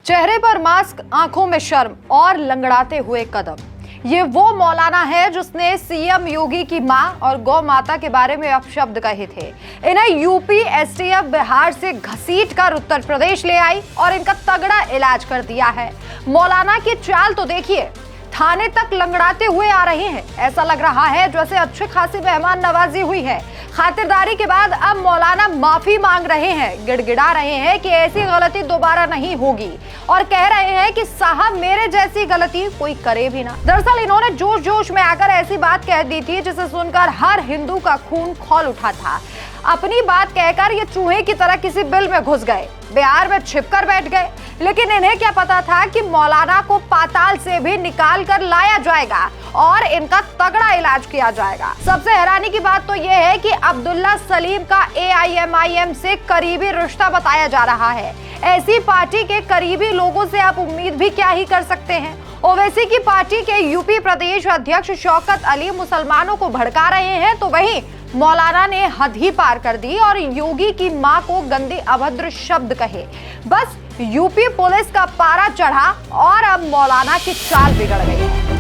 चेहरे पर मास्क, आंखों में शर्म और लंगड़ाते हुए कदम। ये वो मौलाना है जिसने सीएम योगी की मां और गौ माता के बारे में अपशब्द कहे थे। इन्हें यूपी एसटीएफ बिहार से घसीट कर उत्तर प्रदेश ले आई और इनका तगड़ा इलाज कर दिया है। मौलाना की चाल तो देखिए, थाने तक लंगड़ाते हुए आ रहे हैं। ऐसा लग रहा है जैसे अच्छी खासी मेहमान नवाजी हुई है। खातिरदारी के बाद अब मौलाना माफी मांग रहे हैं, गिड़गिड़ा रहे हैं कि ऐसी गलती दोबारा नहीं होगी और कह रहे हैं कि साहब मेरे जैसी गलती कोई करे भी ना। दरअसल इन्होंने जोश जोश में आकर ऐसी बात कह दी थी जिसे सुनकर हर हिंदू का खून खौल उठा था। अपनी बात कहकर ये चूहे की तरह किसी बिल में घुस गए, बिहार में छिपकर बैठ गए। लेकिन इन्हें क्या पता था कि मौलाना को पाताल से भी निकाल कर लाया जाएगा और इनका तगड़ा इलाज किया जाएगा। सबसे हैरानी की बात तो यह है कि अब्दुल्ला सलीम का AIMIM से करीबी रिश्ता बताया जा रहा है। ऐसी पार्टी के करीबी लोगों से आप उम्मीद भी क्या ही कर सकते हैं। ओवैसी की पार्टी के यूपी प्रदेश अध्यक्ष शौकत अली मुसलमानों को भड़का रहे हैं, तो वहीं मौलाना ने हद ही पार कर दी और योगी की मां को गंदे अभद्र शब्द कहे। बस यूपी पुलिस का पारा चढ़ा और अब मौलाना की चाल बिगड़ गई है।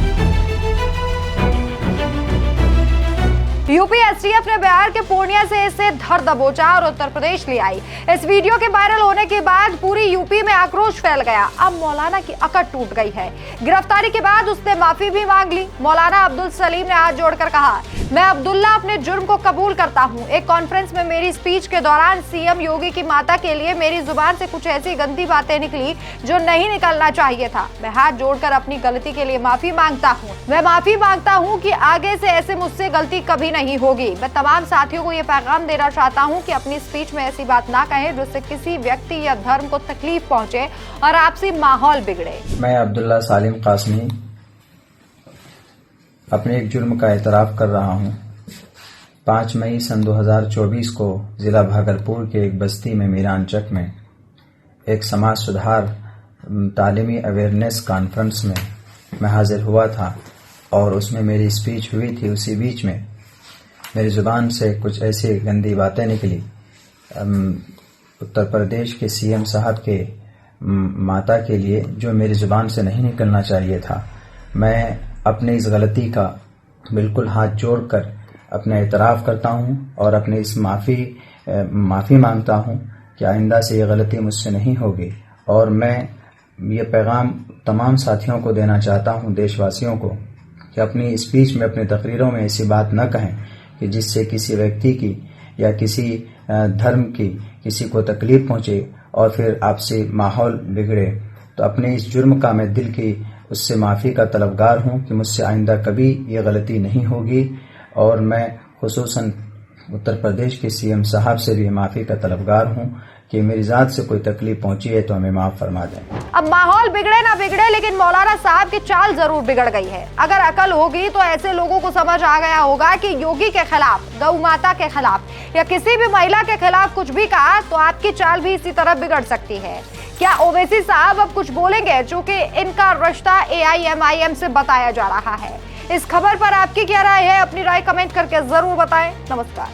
यूपी एसटीएफ ने बिहार के पूर्णिया से इसे धर दबोचा और उत्तर प्रदेश ले आई। इस वीडियो के वायरल होने के बाद पूरी यूपी में आक्रोश फैल गया। अब मौलाना की अकड़ टूट गई है। गिरफ्तारी के बाद उसने माफी भी मांग ली। मौलाना अब्दुल सलीम ने हाथ जोड़कर कहा, मैं अब्दुल्ला अपने जुर्म को कबूल करता हूं। एक कॉन्फ्रेंस में मेरी स्पीच के दौरान सीएम योगी की माता के लिए मेरी जुबान से कुछ ऐसी गंदी बातें निकली जो नहीं निकलना चाहिए था। मैं हाथ जोड़कर अपनी गलती के लिए माफी मांगता हूं। मैं माफी मांगता हूं कि आगे से ऐसे मुझसे गलती कभी नहीं होगी। मैं तमाम साथियों को ये पैगाम देना चाहता हूं कि अपनी स्पीच में ऐसी बात ना कहें जिससे किसी व्यक्ति या धर्म को तकलीफ पहुंचे और आपसी माहौल बिगड़े। मैं अब्दुल्ला सलीम कासमी अपने एक जुर्म का एतराफ़ कर रहा हूं। 5 मई सन 2024 को जिला भागलपुर के एक बस्ती में मीरानचक में एक समाज सुधार तालीमी अवेयरनेस कॉन्फ्रेंस में मैं हाजिर हुआ था और उसमें मेरी स्पीच हुई थी। उसी बीच में मेरी जुबान से कुछ ऐसी गंदी बातें निकली। उत्तर प्रदेश के सीएम साहब के माता के लिए जो मेरी जुबान से नहीं निकलना चाहिए था। मैं अपनी इस गलती का बिल्कुल हाथ जोड़कर अपना एतराफ़ करता हूं और अपनी इस माफ़ी मांगता हूं कि आइंदा से ये गलती मुझसे नहीं होगी। और मैं ये पैगाम तमाम साथियों को देना चाहता हूं, देशवासियों को, कि अपनी स्पीच में, अपनी तकरीरों में ऐसी बात न कहें कि जिससे किसी व्यक्ति की या किसी धर्म की किसी को तकलीफ पहुंचे और फिर आपसी माहौल बिगड़े। तो अपने इस जुर्म का मैं दिल की उससे माफ़ी का तलबगार हूं कि मुझसे आइंदा कभी ये गलती नहीं होगी। और मैं खुसूसन उत्तर प्रदेश के सीएम साहब से भी माफ़ी का तलबगार हूं कि मेरी जात से कोई तकलीफ पहुंची है तो हमें माफ फरमा दें। अब माहौल बिगड़े ना बिगड़े, लेकिन मौलाना साहब की चाल जरूर बिगड़ गई है। अगर अकल होगी तो ऐसे लोगों को समझ आ गया होगा कि योगी के खिलाफ, गौ माता के खिलाफ या किसी भी महिला के खिलाफ कुछ भी कहा तो आपकी चाल भी इसी तरह बिगड़ सकती है। क्या ओवैसी साहब अब कुछ बोलेंगे, चूंकि इनका रिश्ता AIMIM से बताया जा रहा है। इस खबर पर आपकी क्या राय है? अपनी राय कमेंट करके जरूर बताएं। नमस्कार।